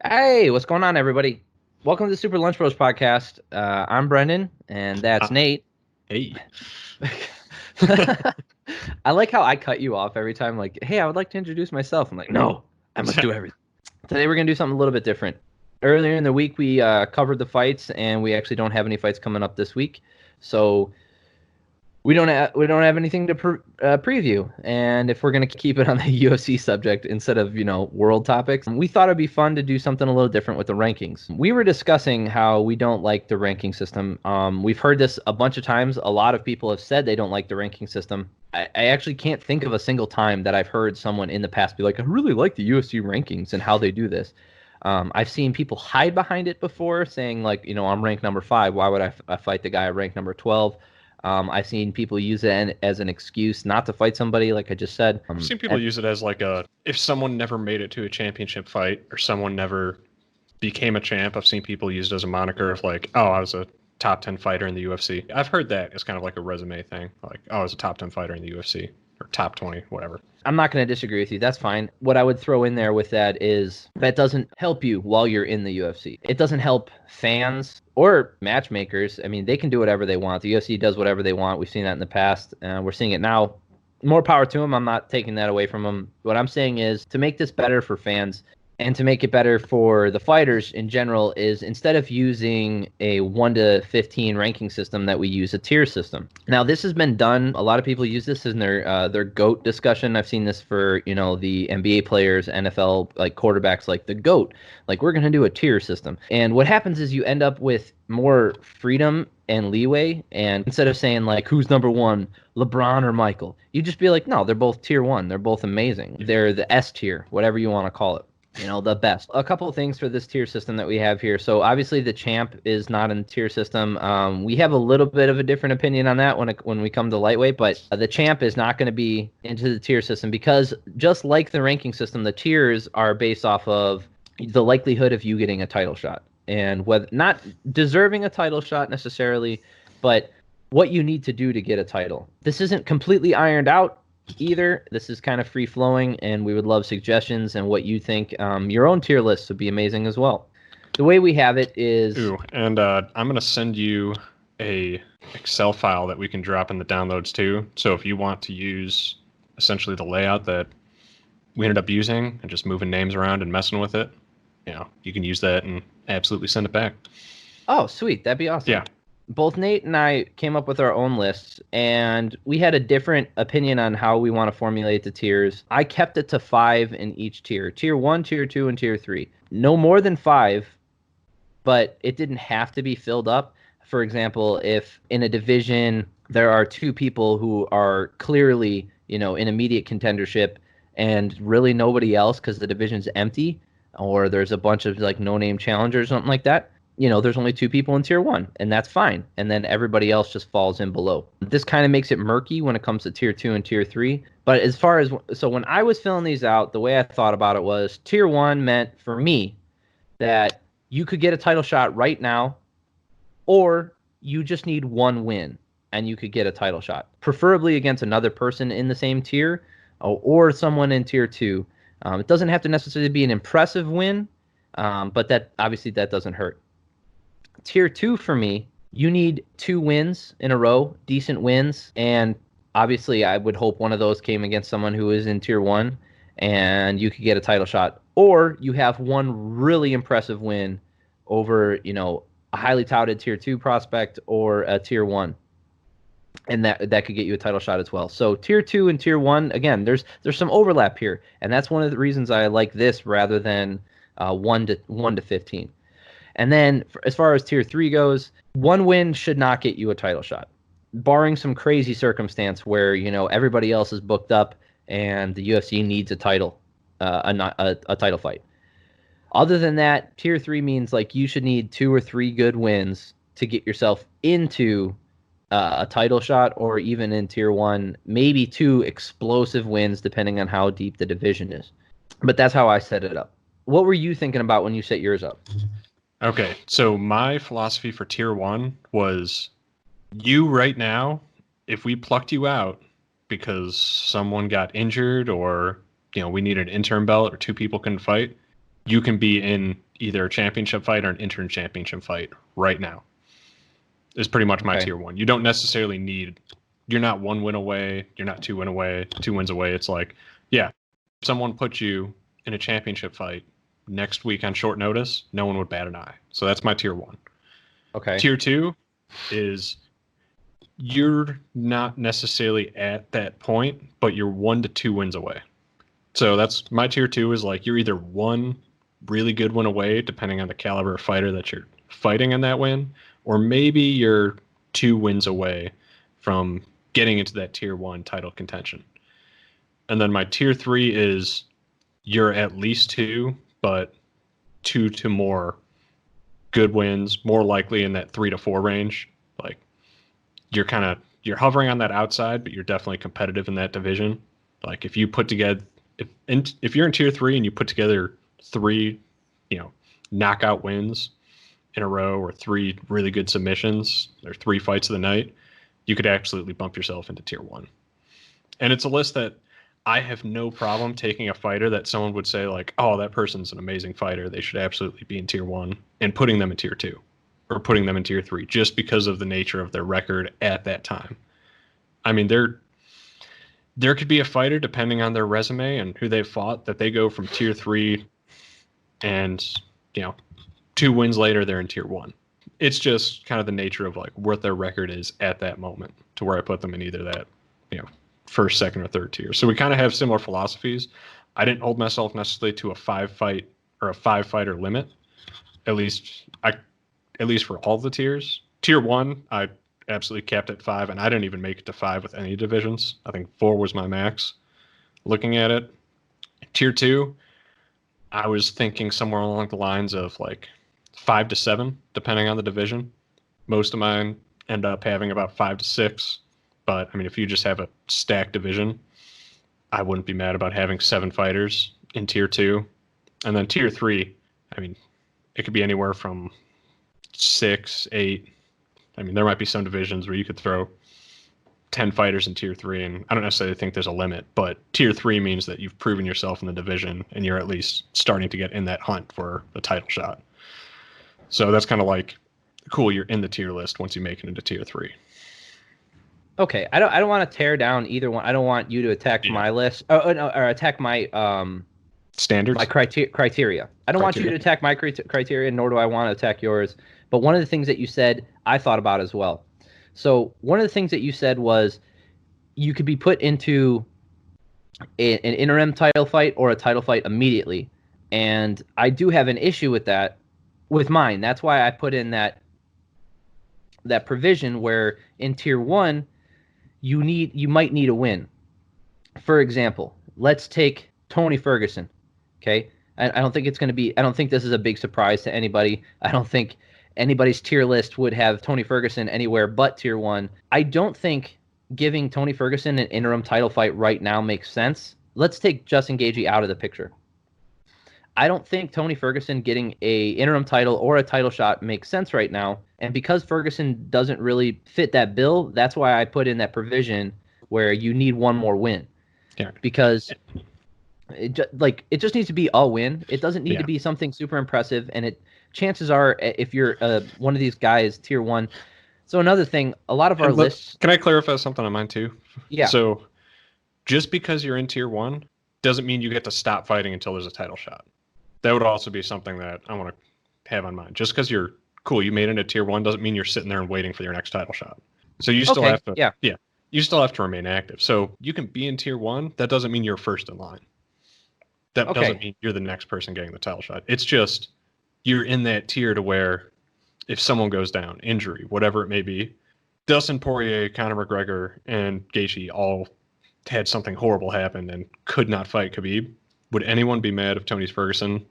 Hey, what's going on, everybody? Welcome to the Super Lunch Bros podcast. I'm Brendan, and that's Uh, Nate. hey. I like how I cut you off every time. Like, hey, I would like to introduce myself. I'm like, no, I must do everything. Today we're gonna do something a little bit different. Earlier in the week, we covered the fights, and we actually don't have any fights coming up this week. So we don't have anything to preview, and if we're gonna keep it on the UFC subject instead of world topics, we thought it'd be fun to do something a little different with the rankings. We were discussing how we don't like the ranking system. We've heard this a bunch of times. A lot of people have said they don't like the ranking system. I actually can't think of a single time that I've heard someone in the past be like, I really like the UFC rankings and how they do this. I've seen people hide behind it before, saying like, I'm ranked number 5. Why would I fight the guy ranked number 12? I've seen people use it as an excuse not to fight somebody, like I just said. I've seen people use it as like if someone never made it to a championship fight or someone never became a champ, I've seen people use it as a moniker of like, oh, I was a top 10 fighter in the UFC. I've heard that as kind of like a resume thing. Like, oh, I was a top 10 fighter in the UFC or top 20, whatever. I'm not going to disagree with you. That's fine. What I would throw in there with that is that doesn't help you while you're in the UFC. It doesn't help fans or matchmakers. I mean, they can do whatever they want. The UFC does whatever they want. We've seen that in the past. We're seeing it now. More power to them. I'm not taking that away from them. What I'm saying is to make this better for fans and to make it better for the fighters in general is instead of using a 1 to 15 ranking system, that we use a tier system. Now, this has been done. A lot of people use this in their GOAT discussion. I've seen this for, the NBA players, NFL, like quarterbacks, like the GOAT. Like, we're going to do a tier system. And what happens is you end up with more freedom and leeway. And instead of saying, like, who's number 1, LeBron or Michael, you just be like, no, they're both tier 1. They're both amazing. They're the S tier, whatever you want to call it. The best. A couple of things for this tier system that we have here. So obviously the champ is not in the tier system. We have a little bit of a different opinion on that when we come to lightweight, but the champ is not going to be into the tier system because just like the ranking system, the tiers are based off of the likelihood of you getting a title shot and whether not deserving a title shot necessarily, but what you need to do to get a title. This isn't completely ironed out either. This is kind of free flowing, and we would love suggestions and what you think. Your own tier list would be amazing as well. The way we have it is and I'm going to send you a Excel file that we can drop in the downloads too. So if you want to use essentially the layout that we ended up using and just moving names around and messing with it, you can use that and absolutely send it back. Oh, sweet. That'd be awesome. Yeah. Both Nate and I came up with our own lists, and we had a different opinion on how we want to formulate the tiers. I kept it to 5 in each tier. Tier 1, Tier 2, and Tier 3. No more than 5, but it didn't have to be filled up. For example, if in a division there are 2 people who are clearly, in immediate contendership and really nobody else because the division's empty, or there's a bunch of like no-name challengers or something like that, there's only 2 people in tier 1, and that's fine. And then everybody else just falls in below. This kind of makes it murky when it comes to tier 2 and tier 3. But so when I was filling these out, the way I thought about it was tier 1 meant for me that you could get a title shot right now, or you just need 1 win and you could get a title shot, preferably against another person in the same tier or someone in tier 2. It doesn't have to necessarily be an impressive win, but that obviously that doesn't hurt. Tier 2 for me, you need 2 wins in a row, decent wins, and obviously I would hope one of those came against someone who is in tier 1 and you could get a title shot, or you have 1 really impressive win over, a highly touted tier 2 prospect or a tier 1, and that could get you a title shot as well. So tier 2 and tier 1, again, there's some overlap here, and that's one of the reasons I like this rather than 1 to 15. And then as far as tier 3 goes, 1 win should not get you a title shot, barring some crazy circumstance where, everybody else is booked up and the UFC needs a title, a title fight. Other than that, tier 3 means like you should need 2 or 3 good wins to get yourself into a title shot, or even in tier 1, maybe 2 explosive wins depending on how deep the division is. But that's how I set it up. What were you thinking about when you set yours up? Okay, so my philosophy for tier 1 was you right now, if we plucked you out because someone got injured or, we needed an interim belt or 2 people couldn't fight, you can be in either a championship fight or an interim championship fight right now. Is pretty much my tier 1. You don't necessarily need. You're not 1 win away. You're not 2 win away. 2 wins away. It's like, yeah, if someone put you in a championship fight next week on short notice, no one would bat an eye. So that's my tier 1. Okay. Tier 2 is you're not necessarily at that point, but you're 1 to 2 wins away. So that's my tier 2 is like you're either 1 really good win away, depending on the caliber of fighter that you're fighting in that win, or maybe you're 2 wins away from getting into that tier 1 title contention. And then my tier 3 is you're at least 2, but 2 to more good wins, more likely in that 3 to 4 range. Like you're hovering on that outside, but you're definitely competitive in that division. Like if you put together, if you're in tier 3 and you put together 3, knockout wins in a row, or 3 really good submissions, or 3 fights of the night, you could absolutely bump yourself into tier 1. And it's a list that I have no problem taking a fighter that someone would say like, oh, that person's an amazing fighter, they should absolutely be in tier 1, and putting them in tier 2 or putting them in tier 3 just because of the nature of their record at that time. I mean, there could be a fighter, depending on their resume and who they've fought, that they go from tier 3 and, 2 wins later, they're in tier 1. It's just kind of the nature of like what their record is at that moment to where I put them in either that, first, second, or third tier. So we kind of have similar philosophies. I didn't hold myself necessarily to a 5-fight or a 5-fighter limit, at least for all the tiers. Tier 1, I absolutely capped at 5, and I didn't even make it to 5 with any divisions. I think 4 was my max. Looking at it, tier 2, I was thinking somewhere along the lines of like 5 to 7, depending on the division. Most of mine end up having about 5 to 6. But I mean, if you just have a stacked division, I wouldn't be mad about having 7 fighters in tier 2. And then tier 3, I mean, it could be anywhere from 6, 8. I mean, there might be some divisions where you could throw 10 fighters in tier 3, and I don't necessarily think there's a limit, but tier 3 means that you've proven yourself in the division and you're at least starting to get in that hunt for a title shot. So that's kind of like, cool, you're in the tier list once you make it into tier 3. Okay, I don't want to tear down either one. I don't want you to attack my list or attack my standards, my criteria. I don't want you to attack my criteria, nor do I want to attack yours. But one of the things that you said, I thought about as well. So one of the things that you said was you could be put into an interim title fight or a title fight immediately, and I do have an issue with that with mine. That's why I put in that provision where in tier 1 you might need a win. For example, let's take Tony Ferguson. Okay, I don't think it's going to be. I don't think this is a big surprise to anybody. I don't think anybody's tier list would have Tony Ferguson anywhere but tier 1. I don't think giving Tony Ferguson an interim title fight right now makes sense. Let's take Justin Gaethje out of the picture. I don't think Tony Ferguson getting a interim title or a title shot makes sense right now. And because Ferguson doesn't really fit that bill, that's why I put in that provision where you need one more win. Yeah. Because it just needs to be a win. It doesn't need to be something super impressive. And chances are, if you're one of these guys, tier 1. So another thing, a lot of our lists. Can I clarify something on mine too? Yeah. So just because you're in tier 1 doesn't mean you get to stop fighting until there's a title shot. That would also be something that I want to have on mind. Just because you're cool, you made it into tier 1 doesn't mean you're sitting there and waiting for your next title shot. So you still have to, you still have to remain active. So you can be in tier 1. That doesn't mean you're first in line. That doesn't mean you're the next person getting the title shot. It's just you're in that tier to where if someone goes down, injury, whatever it may be, Dustin Poirier, Conor McGregor, and Gaethje all had something horrible happen and could not fight Khabib. Would anyone be mad if Tony Ferguson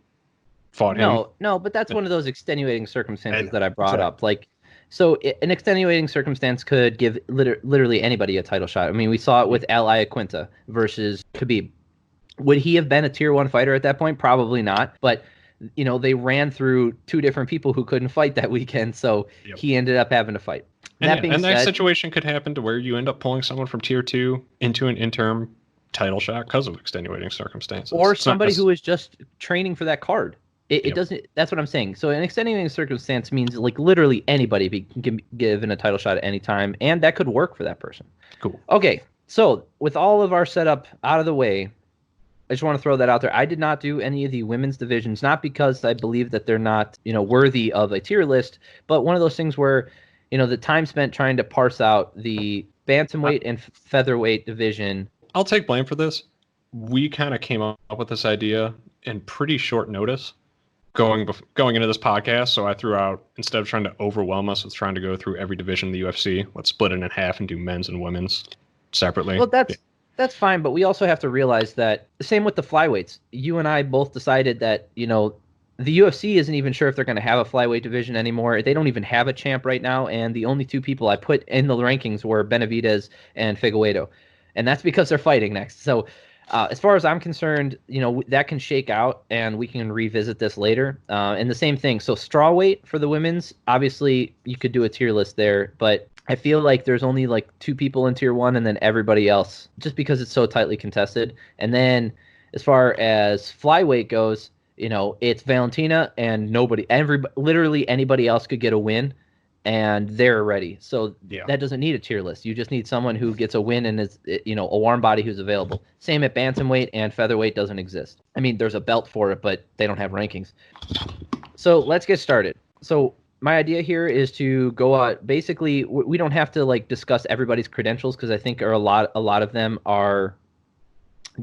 fought him? No, but that's one of those extenuating circumstances that I brought up. Like, so an extenuating circumstance could give literally anybody a title shot. I mean, we saw it with Al Iaquinta versus Khabib. Would he have been a tier 1 fighter at that point? Probably not. But, they ran through 2 different people who couldn't fight that weekend, so he ended up having to fight. That situation could happen to where you end up pulling someone from tier 2 into an interim title shot because of extenuating circumstances. Or somebody who is just training for that card. It doesn't. That's what I'm saying. So an extenuating circumstance means like literally anybody can be given a title shot at any time, and that could work for that person. Cool. Okay, so with all of our setup out of the way, I just want to throw that out there. I did not do any of the women's divisions, not because I believe that they're not, worthy of a tier list, but one of those things where, the time spent trying to parse out the bantamweight and featherweight division. I'll take blame for this. We kind of came up with this idea in pretty short notice going into this podcast. So I threw out, instead of trying to overwhelm us with trying to go through every division in the UFC, let's split it in half and do men's and women's separately. Well, that's fine, but we also have to realize that the same with the flyweights. You and I both decided that, the UFC isn't even sure if they're going to have a flyweight division anymore. They don't even have a champ right now, and the only two people I put in the rankings were Benavidez and Figueiredo, and that's because they're fighting next. So as far as I'm concerned, that can shake out, and we can revisit this later. And the same thing. So strawweight for the women's, obviously you could do a tier list there, but I feel like there's only like two people in tier one and then everybody else, just because it's so tightly contested. And then as far as flyweight goes, it's Valentina and literally anybody else could get a win and they're ready. So that doesn't need a tier list. You just need someone who gets a win and is, a warm body who's available. Same at bantamweight, and featherweight doesn't exist. I mean, there's a belt for it, but they don't have rankings. So let's get started. So my idea here is to go out. Basically, we don't have to like discuss everybody's credentials because I think a lot of them are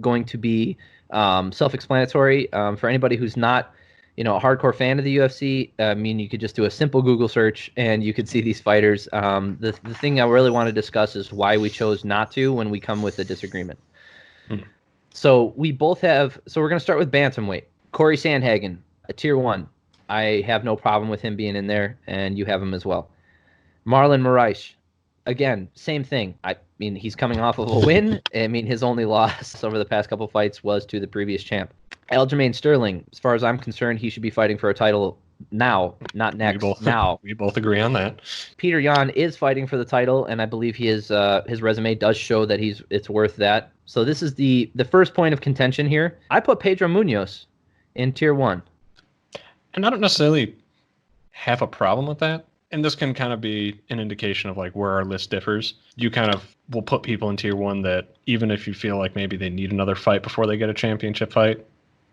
going to be self-explanatory. For anybody who's not, a hardcore fan of the UFC, I mean, you could just do a simple Google search and you could see these fighters. The thing I really want to discuss is why we chose not to when we come with a disagreement. So we both have. So we're going to start with bantamweight. Corey Sandhagen, a tier 1. I have no problem with him being in there, and you have him as well. Marlon Moraes, again, same thing. I mean, he's coming off of a win. I mean, his only loss over the past couple fights was to the previous champ. Aljamain Sterling, as far as I'm concerned, he should be fighting for a title now, not next. Now. We both agree on that. Peter Yan is fighting for the title, and I believe his resume does show that it's worth that. So this is the first point of contention here. I put Pedro Munoz in tier 1. And I don't necessarily have a problem with that. And this can kind of be an indication of like where our list differs. You kind of will put people in tier 1 that even if you feel like maybe they need another fight before they get a championship fight,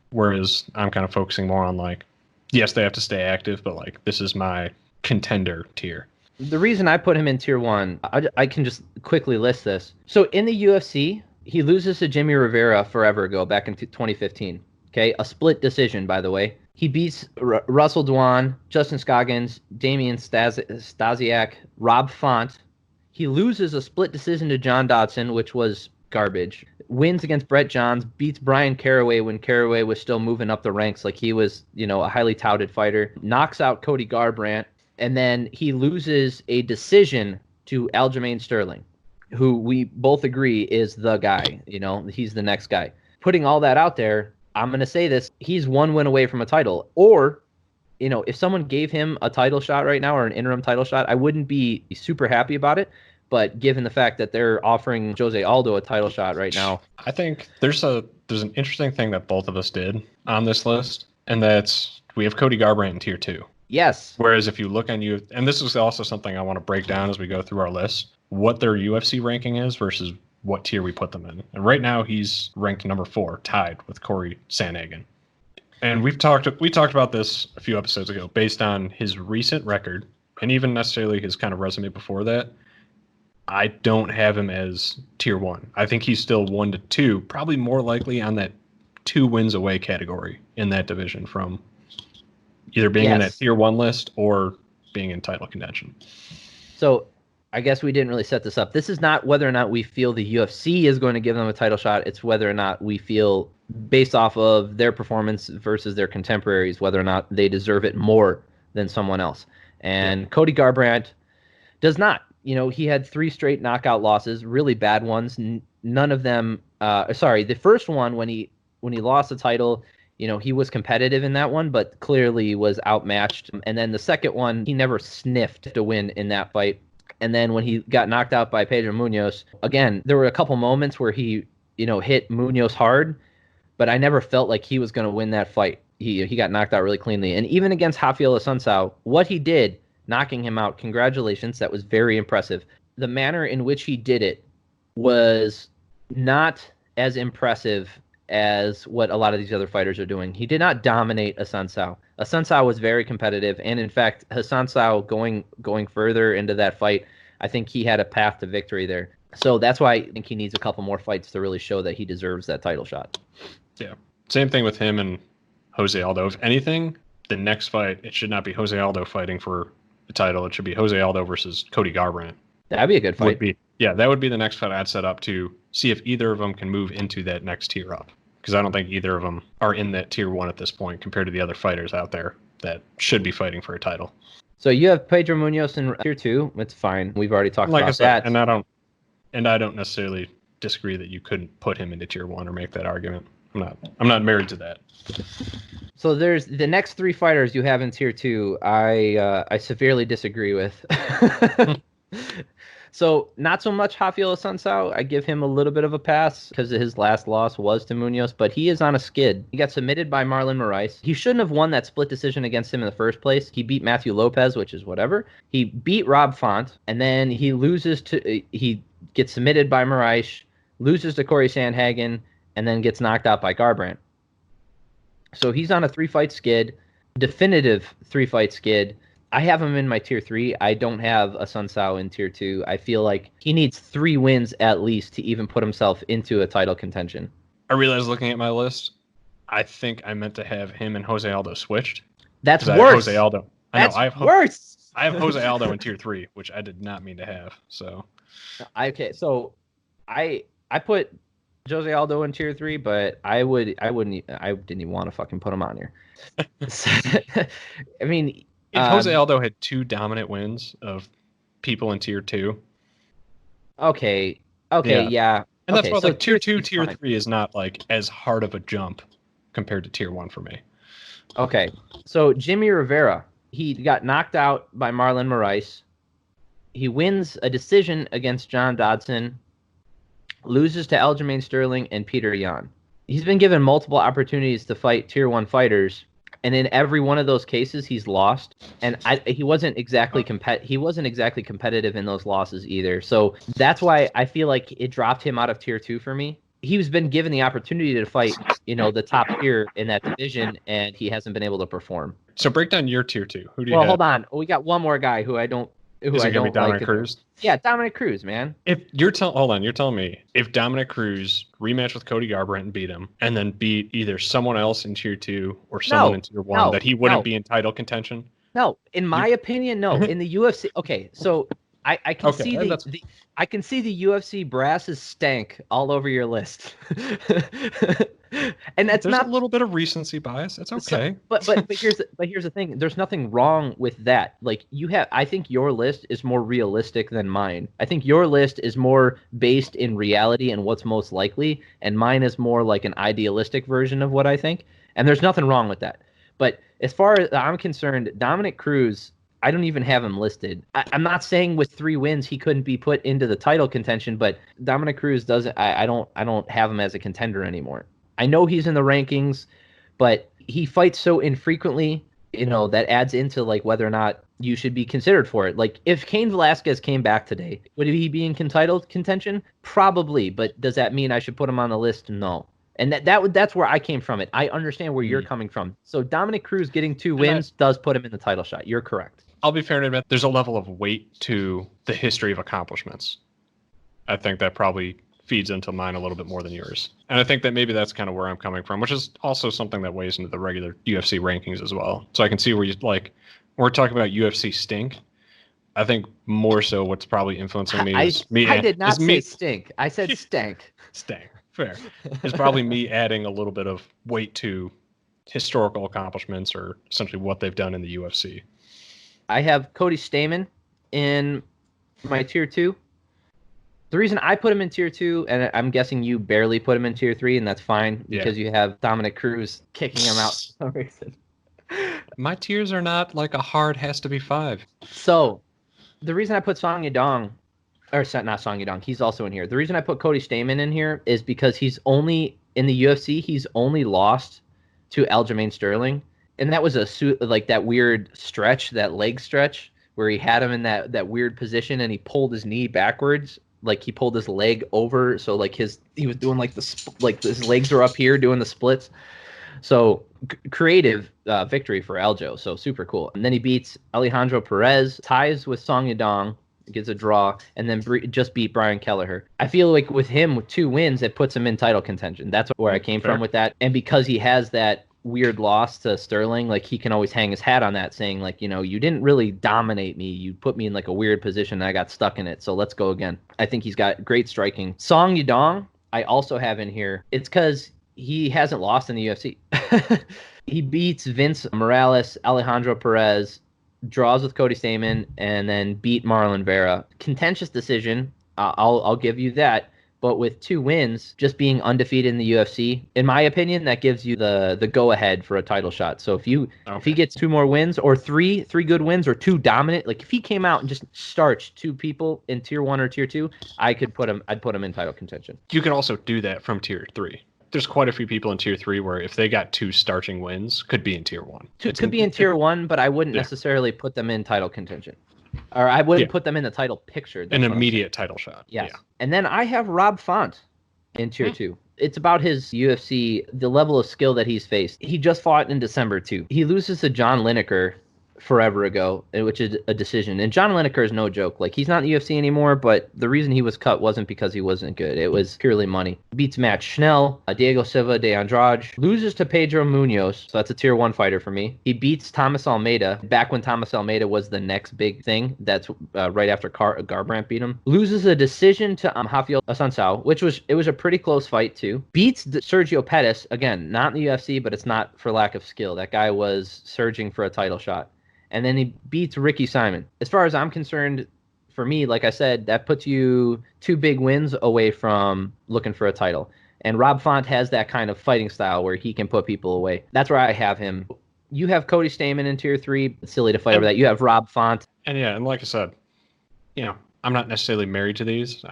whereas I'm kind of focusing more on like, yes, they have to stay active, but like this is my contender tier. The reason I put him in tier 1, I can just quickly list this. So in the UFC, he loses to Jimmy Rivera forever ago, back in 2015. Okay, a split decision, by the way. He beats Russell Dwan, Justin Scoggins, Damian Stasiak, Rob Font. He loses a split decision to John Dodson, which was garbage. Wins against Brett Johns, beats Brian Caraway when Caraway was still moving up the ranks like he was, a highly touted fighter. Knocks out Cody Garbrandt, and then he loses a decision to Aljamain Sterling, who we both agree is the guy. He's the next guy. Putting all that out there, I'm going to say this, he's one win away from a title. Or, if someone gave him a title shot right now or an interim title shot, I wouldn't be super happy about it. But given the fact that they're offering Jose Aldo a title shot right now. I think there's an interesting thing that both of us did on this list, and that's we have Cody Garbrandt in tier 2. Yes. Whereas if you look on and this is also something I want to break down as we go through our list, what their UFC ranking is versus what tier we put them in. And right now he's ranked number 4, tied with Corey Sandhagen. And we talked about this a few episodes ago, based on his recent record and even necessarily his kind of resume before that. I don't have him as tier 1. I think he's still 1 to 2, probably more likely on that 2 wins away category in that division from either being in that tier 1 list or being in title contention. So I guess we didn't really set this up. This is not whether or not we feel the UFC is going to give them a title shot. It's whether or not we feel, based off of their performance versus their contemporaries, whether or not they deserve it more than someone else. And Cody Garbrandt does not. He had 3 straight knockout losses, really bad ones. None of them. The first one when he lost the title, he was competitive in that one, but clearly was outmatched. And then the second one, he never sniffed to win in that fight. And then when he got knocked out by Pedro Munoz, again, there were a couple moments where he, hit Munoz hard, but I never felt like he was going to win that fight. He got knocked out really cleanly. And even against Rafael Assunção, what he did, knocking him out, congratulations, that was very impressive. The manner in which he did it was not as impressive as what a lot of these other fighters are doing. He did not dominate Assunção. Assunção was very competitive, and in fact, Assunção going further into that fight, I think he had a path to victory there. So that's why I think he needs a couple more fights to really show that he deserves that title shot. Yeah. Same thing with him and Jose Aldo. If anything, the next fight, it should not be Jose Aldo fighting for the title. It should be Jose Aldo versus Cody Garbrandt. That'd be a good fight. That would be the next fight I'd set up to see if either of them can move into that next tier up. Because I don't think either of them are in that tier 1 at this point compared to the other fighters out there that should be fighting for a title. So you have Pedro Munoz in tier 2. It's fine. We've already talked about that. And I don't necessarily disagree that you couldn't put him into tier 1 or make that argument. I'm not married to that. So there's the next 3 fighters you have in tier 2. I severely disagree with. So not so much Rafael Assunção. I give him a little bit of a pass because his last loss was to Munoz, but he is on a skid. He got submitted by Marlon Moraes. He shouldn't have won that split decision against him in the first place. He beat Matthew Lopez, which is whatever. He beat Rob Font, and then he gets submitted by Moraes, loses to Corey Sandhagen, and then gets knocked out by Garbrandt. So he's on a 3-fight skid, definitive 3-fight skid. I have him in my tier 3. I don't have Assunção in tier 2. I feel like he needs 3 wins at least to even put himself into a title contention. I realized looking at my list, I think I meant to have him and Jose Aldo switched. That's worse. Jose Aldo. Worse. I have Jose Aldo in tier 3, which I did not mean to have. So, okay, so I put Jose Aldo in tier 3, but I didn't even want to fucking put him on here. I mean, if Jose Aldo had 2 dominant wins of people in tier 2. Okay, yeah. And that's why so tier 2, tier 3 is not like as hard of a jump compared to tier 1 for me. Okay, so Jimmy Rivera, he got knocked out by Marlon Moraes. He wins a decision against John Dodson, loses to Aljamain Sterling and Peter Yan. He's been given multiple opportunities to fight tier 1 fighters, and in every one of those cases he's lost. And he wasn't exactly competitive in those losses either. So that's why I feel like it dropped him out of tier 2 for me. He's been given the opportunity to fight, the top tier in that division, and he hasn't been able to perform. So break down your tier 2. Who do you have? Hold on. We got one more guy who I don't Dominic Cruz? Yeah, Dominic Cruz, man. If you're telling me if Dominic Cruz rematched with Cody Garbrandt and beat him, and then beat either someone else in tier 2 or someone in tier 1, that he wouldn't be in title contention? No, in my opinion, no. In the UFC, okay, so I can see I can see the UFC brasses stank all over your list. And there's not a little bit of recency bias. It's okay. So, but here's the thing. There's nothing wrong with that. Like I think your list is more realistic than mine. I think your list is more based in reality and what's most likely, and mine is more like an idealistic version of what I think. And there's nothing wrong with that. But as far as I'm concerned, Dominic Cruz, I don't even have him listed. I'm not saying with 3 wins he couldn't be put into the title contention, but Dominic Cruz doesn't. I don't have him as a contender anymore. I know he's in the rankings, but he fights so infrequently, that adds into like whether or not you should be considered for it. Like if Cain Velasquez came back today, would he be in title contention? Probably, but does that mean I should put him on the list? No. And that's where I came from it. I understand where you're coming from. So Dominic Cruz getting 2 wins does put him in the title shot. You're correct. I'll be fair and admit there's a level of weight to the history of accomplishments. I think that probably feeds into mine a little bit more than yours. And I think that maybe that's kind of where I'm coming from, which is also something that weighs into the regular UFC rankings as well. So I can see where we're talking about UFC stink. I think more so what's probably influencing me is me. I did not say stink. I said stank. Stank. Fair. It's probably me adding a little bit of weight to historical accomplishments or essentially what they've done in the UFC. I have Cody Stamann in my tier 2. The reason I put him in tier 2, and I'm guessing you barely put him in tier 3, and that's fine because you have Dominic Cruz kicking him out for some reason. My tiers are not like a hard has to be 5. So the reason I put Song Yadong, or not Song Yadong, he's also in here. The reason I put Cody Stamann in here is because he's only in the UFC. He's only lost to Aljamain Sterling, and that was like that weird stretch, that leg stretch where he had him in that weird position, and he pulled his knee backwards, like he pulled his leg over, so like he was doing like his legs are up here doing the splits. So creative victory for Aljo, so super cool. And then he beats Alejandro Perez, ties with Song Yadong, gets a draw, and then just beat Brian Kelleher. I feel like with him, with 2 wins, it puts him in title contention. That's where I came from with that. And because he has that weird loss to Sterling, like he can always hang his hat on that, saying like, you didn't really dominate me. You put me in like a weird position and I got stuck in it. So let's go again. I think he's got great striking. Song Yadong, I also have in here. It's because he hasn't lost in the UFC. He beats Vince Morales, Alejandro Perez, draws with Cody Stamann, and then beat Marlon Vera. Contentious decision. I'll give you that. But with 2 wins, just being undefeated in the UFC, in my opinion, that gives you the go ahead for a title shot. So if he gets 2 more wins, or three good wins, or 2 dominant, like if he came out and just starched 2 people in tier 1 or tier 2, I'd put him in title contention. You can also do that from tier 3. There's quite a few people in tier 3 where if they got 2 starching wins, could be in tier 1. Could be in tier 1, but I wouldn't necessarily put them in title contention. Or I wouldn't put them in the title picture. An immediate title shot. Yes. Yeah. And then I have Rob Font in tier 2. It's about his UFC, the level of skill that he's faced. He just fought in December, too. He loses to John Lineker forever ago, which is a decision. And John Lineker is no joke. Like, he's not in the UFC anymore, but the reason he was cut wasn't because he wasn't good. It was purely money. Beats Matt Schnell, Diego Silva de Andrade, loses to Pedro Munoz, so that's a tier 1 fighter for me. He beats Thomas Almeida, back when Thomas Almeida was the next big thing. That's right after Garbrandt beat him. Loses a decision to Rafael Assunção, which was a pretty close fight, too. Beats Sergio Pettis, again, not in the UFC, but it's not for lack of skill. That guy was surging for a title shot. And then he beats Ricky Simon. As far as I'm concerned, for me, like I said, that puts you 2 big wins away from looking for a title. And Rob Font has that kind of fighting style where he can put people away. That's where I have him. You have Cody Stamann in tier 3. It's silly to fight over that. You have Rob Font. And like I said, I'm not necessarily married to these.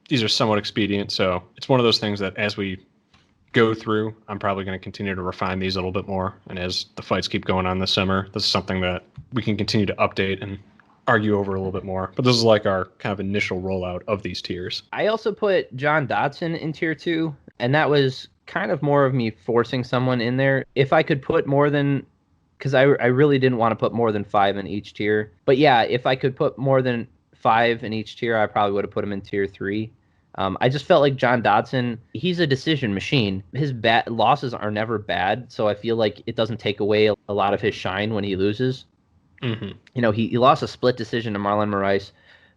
These are somewhat expedient. So it's one of those things that as we go through, I'm probably going to continue to refine these a little bit more. And as the fights keep going on this summer, this is something that we can continue to update and argue over a little bit more. But this is like our kind of initial rollout of these tiers. I also put John Dodson in tier 2, and that was kind of more of me forcing someone in there. If I could put more than, because I really didn't want to put more than 5 in each tier. But yeah, if I could put more than 5 in each tier, I probably would have put him in tier 3. I just felt like John Dodson, he's a decision machine. His losses are never bad, so I feel like it doesn't take away a lot of his shine when he loses. Mm-hmm. He lost a split decision to Marlon Moraes,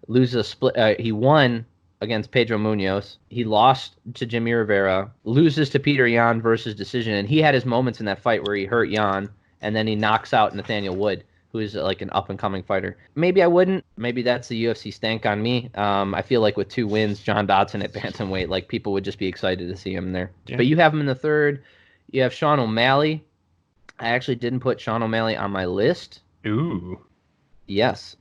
loses a split. He won against Pedro Munoz. He lost to Jimmy Rivera, loses to Peter Yan versus decision, and he had his moments in that fight where he hurt Yan, and then he knocks out Nathaniel Wood, who is like an up-and-coming fighter. Maybe I wouldn't. Maybe that's the UFC stank on me. I feel like with 2 wins, John Dodson at bantamweight, like people would just be excited to see him there. Yeah. But you have him in the 3rd. You have Sean O'Malley. I actually didn't put Sean O'Malley on my list. Ooh. Yes.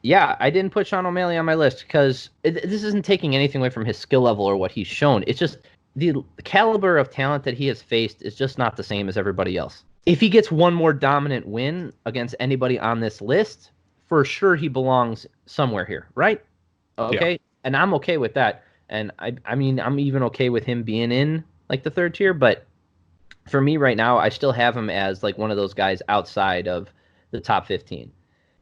Yeah, I didn't put Sean O'Malley on my list because this isn't taking anything away from his skill level or what he's shown. It's just the caliber of talent that he has faced is just not the same as everybody else. If he gets 1 more dominant win against anybody on this list, for sure he belongs somewhere here, right? Okay, yeah. And I'm okay with that. And I mean, I'm even okay with him being in like the 3rd tier. But for me right now, I still have him as like one of those guys outside of the top 15.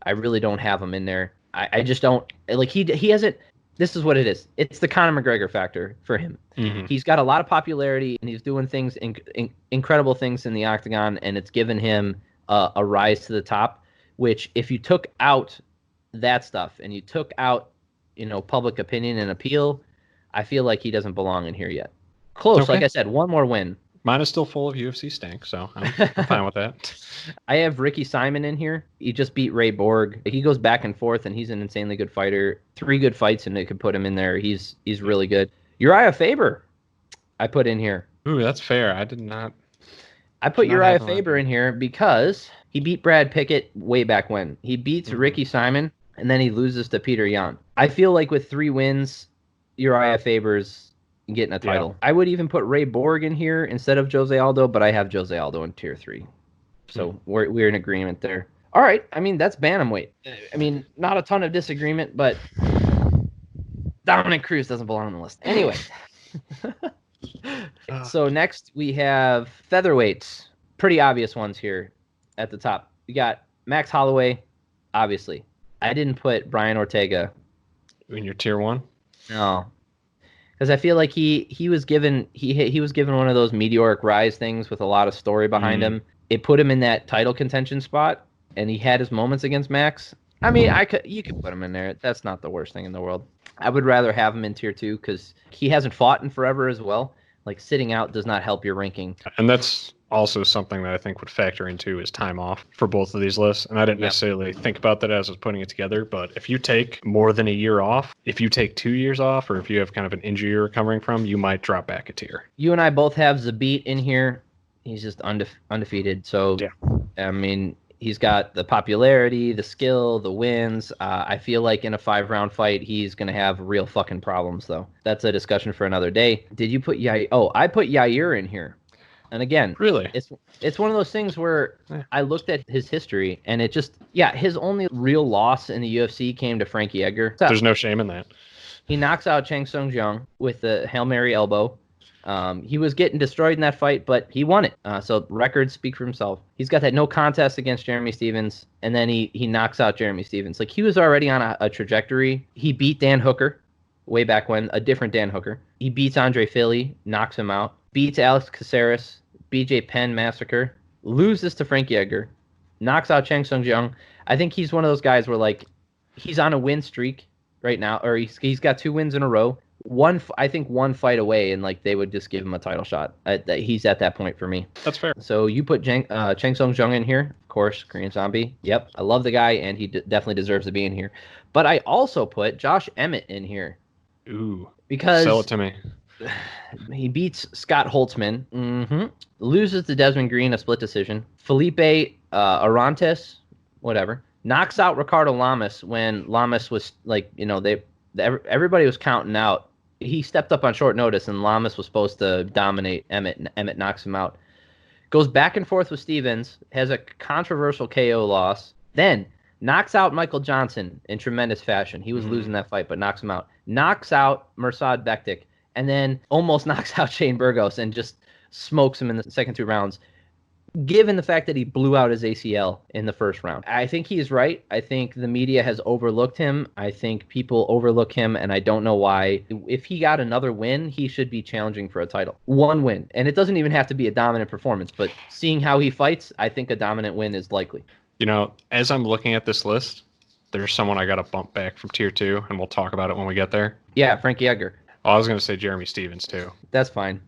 I really don't have him in there. I just don't like he hasn't. This is what it is. It's the Conor McGregor factor for him. Mm-hmm. He's got a lot of popularity, and he's doing things, incredible things in the octagon, and it's given him a rise to the top, which if you took out that stuff and you took out, public opinion and appeal, I feel like he doesn't belong in here yet. Close, okay. Like I said, 1 more win. Mine is still full of UFC stank, so I'm fine with that. I have Ricky Simon in here. He just beat Ray Borg. He goes back and forth, and he's an insanely good fighter. 3 good fights, and they could put him in there. He's really good. Uriah Faber, I put in here. Ooh, that's fair. I did not. I put Uriah Faber in here because he beat Brad Pickett way back when. He beats Ricky Simon, and then he loses to Peter Yan. I feel like with 3 wins, Uriah Faber's getting a title. I would even put Ray Borg in here instead of Jose Aldo, but I have Jose Aldo in tier 3. So we're in agreement there. All right. I mean, that's bantamweight. I mean, not a ton of disagreement, but Dominic Cruz doesn't belong on the list. Anyway. So next we have featherweights. Pretty obvious ones here at the top. We got Max Holloway, obviously. I didn't put Brian Ortega in your tier 1. No, because I feel like he was given he was given one of those meteoric rise things with a lot of story behind him. It put him in that title contention spot, and he had his moments against Max. I mean, you could put him in there. That's not the worst thing in the world. I would rather have him in tier 2 because he hasn't fought in forever as well. Like, sitting out does not help your ranking. And that's also something that I think would factor into is time off for both of these lists. And I didn't necessarily think about that as I was putting it together. But if you take more than a year off, if you take 2 years off, or if you have kind of an injury you're recovering from, you might drop back a tier. You and I both have Zabit in here. He's just undefeated. So, I mean, he's got the popularity, the skill, the wins. I feel like in a 5-round fight, he's going to have real fucking problems, though. That's a discussion for another day. Did you put Yair? Oh, I put Yair in here. And again, really, it's one of those things where I looked at his history, and it just, his only real loss in the UFC came to Frankie Edgar. So, there's no shame in that. He knocks out Chang Sung Jung with the Hail Mary elbow. He was getting destroyed in that fight, but he won it. So records speak for himself. He's got that no contest against Jeremy Stephens, and then he knocks out Jeremy Stephens. Like, he was already on a trajectory. He beat Dan Hooker way back when, a different Dan Hooker. He beats Andre Fili, knocks him out, beats Alex Caceres, BJ Penn massacre, loses to Frankie Edgar, knocks out Chang Sung Jung. I think he's one of those guys where, like, he's on a win streak right now, or he's got 2 wins in a row. I think one fight away, and like they would just give him a title shot. He's at that point for me. That's fair. So you put Chang Sung Jung in here, of course, Korean Zombie. Yep, I love the guy, and he definitely deserves to be in here. But I also put Josh Emmett in here. Ooh, because sell it to me. He beats Scott Holtzman, loses to Desmond Green, a split decision. Felipe Arantes, whatever, knocks out Ricardo Lamas when Lamas was like, everybody was counting out. He stepped up on short notice, and Lamas was supposed to dominate Emmett, and Emmett knocks him out. Goes back and forth with Stevens, has a controversial KO loss, then knocks out Michael Johnson in tremendous fashion. He was losing that fight, but knocks him out. Knocks out Mirsad Bektik, and then almost knocks out Shane Burgos and just smokes him in the second 2 rounds, given the fact that he blew out his ACL in the first round. I think he's right. I think the media has overlooked him. I think people overlook him, and I don't know why. If he got another win, he should be challenging for a title. 1 win. And it doesn't even have to be a dominant performance, but seeing how he fights, I think a dominant win is likely. As I'm looking at this list, there's someone I got to bump back from tier 2, and we'll talk about it when we get there. Yeah, Frankie Edgar. Oh, I was going to say Jeremy Stephens, too. That's fine.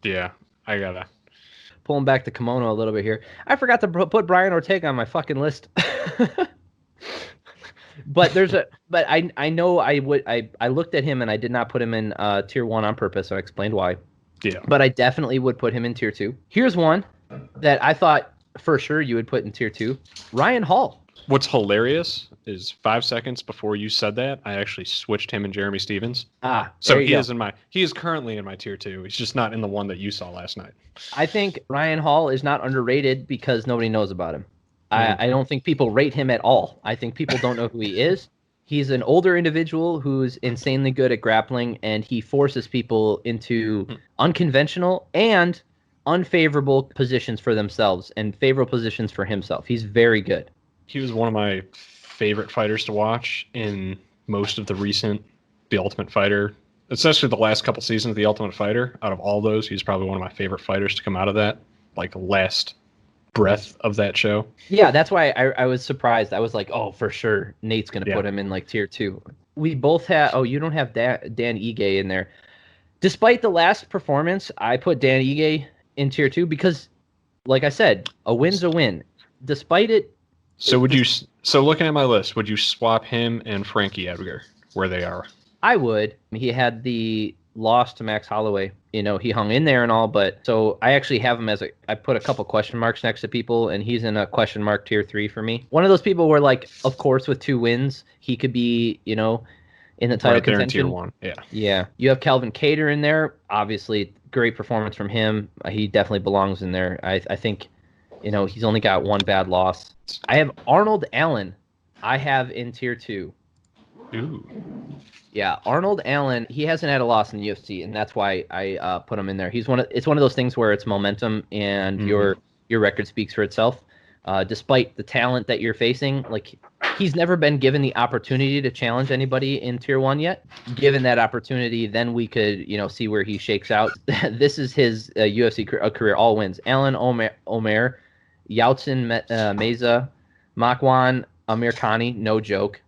Yeah, I got to. Pulling back the kimono a little bit here. I forgot to put Brian Ortega on my fucking list. But I know I looked at him and I did not put him in tier 1 on purpose. So I explained why. Yeah. But I definitely would put him in tier 2. Here's one that I thought for sure you would put in tier 2. Ryan Hall. What's hilarious is 5 seconds before you said that, I actually switched him and Jeremy Stephens. So he is currently in my tier 2. He's just not in the one that you saw last night. I think Ryan Hall is not underrated because nobody knows about him. I don't think people rate him at all. I think people don't know who he is. He's an older individual who's insanely good at grappling, and he forces people into unconventional and unfavorable positions for themselves and favorable positions for himself. He's very good. He was one of my favorite fighters to watch in most of the recent The Ultimate Fighter, especially the last couple seasons of The Ultimate Fighter. Out of all those, he's probably one of my favorite fighters to come out of that, like, last breath of that show. Yeah, that's why I was surprised. I was like, oh, for sure, Nate's going to put him in, like, tier 2. We both have... Oh, you don't have Dan Ige in there. Despite the last performance, I put Dan Ige in tier 2 because, like I said, a win's a win. Despite it... So looking at my list, would you swap him and Frankie Edgar where they are? I would. He had the loss to Max Holloway. He hung in there and all, but so I actually have him I put a couple question marks next to people, and he's in a question mark tier 3 for me. One of those people where, like, of course, with 2 wins, he could be, in the title Right there in contention. tier 1. Yeah. Yeah. You have Calvin Kattar in there. Obviously, great performance from him. He definitely belongs in there. I think, he's only got one bad loss. I have Arnold Allen. I have in tier 2. Ooh. Yeah, Arnold Allen, he hasn't had a loss in the UFC, and that's why I put him in there. It's one of those things where it's momentum, and your record speaks for itself. Despite the talent that you're facing, like he's never been given the opportunity to challenge anybody in Tier 1 yet. Given that opportunity, then we could, see where he shakes out. This is his UFC career, all wins. Alan Omer, Yautsin Meza, Makwan Amirkhani, no joke.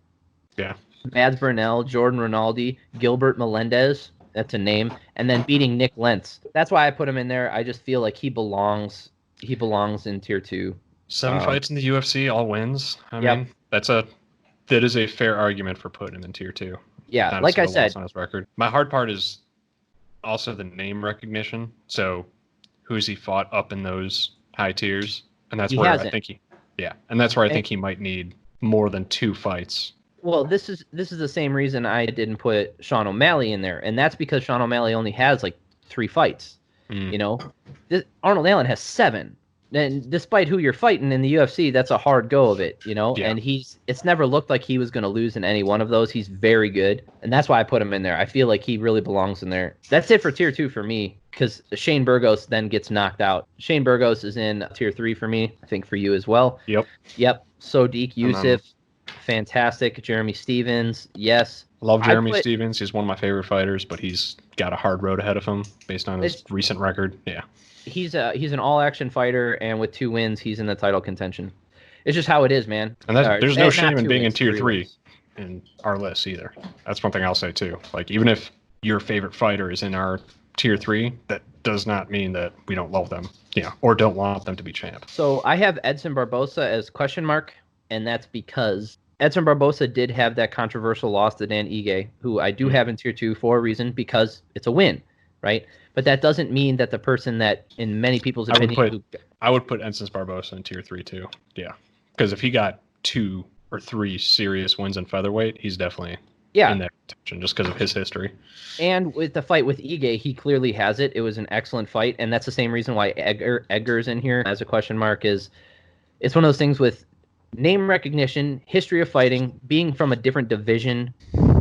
Yeah. Mads Burnell, Jordan Rinaldi, Gilbert Melendez, that's a name, and then beating Nick Lentz. That's why I put him in there. I just feel like he belongs in tier 2. 7 fights in the UFC, all wins. I Yep. mean, that is a fair argument for putting him in tier 2. Yeah, Not like a I single loss said, on his record. My hard part is also the name recognition. So, who's he fought up in those high tiers? And that's he where hasn't. I think I think he might need more than 2 fights. Well, this is the same reason I didn't put Sean O'Malley in there, and that's because Sean O'Malley only has like 3 fights. Arnold Allen has 7. And despite who you're fighting in the UFC, that's a hard go of it, Yeah. And it's never looked like he was going to lose in any one of those. He's very good, and that's why I put him in there. I feel like he really belongs in there. That's it for tier 2 for me, because Shane Burgos then gets knocked out. Shane Burgos is in tier 3 for me. I think for you as well. Yep. Sodiq Yusuff, fantastic. Jeremy Stevens, yes. Love Jeremy Stevens. He's one of my favorite fighters, but he's got a hard road ahead of him based on his recent record. Yeah. He's an all-action fighter, and with 2 wins, he's in the title contention. It's just how it is, man. And there's no shame in being in tier 3 in our list either. That's one thing I'll say too. Like, even if your favorite fighter is in our tier 3, that does not mean that we don't love them, or don't want them to be champ. So I have Edson Barbosa as question mark, and that's because Edson Barbosa did have that controversial loss to Dan Ige, who I do have in tier 2 for a reason, because it's a win, right? But that doesn't mean that the person that, in many people's opinion, I would put Edson Barbosa in tier 3 too. Yeah, because if he got 2 or 3 serious wins in featherweight, he's definitely in that contention just because of his history. And with the fight with Ige, he clearly has it. It was an excellent fight, and that's the same reason why Edgar's in here as a question mark. Is it's one of those things with name recognition, history of fighting, being from a different division.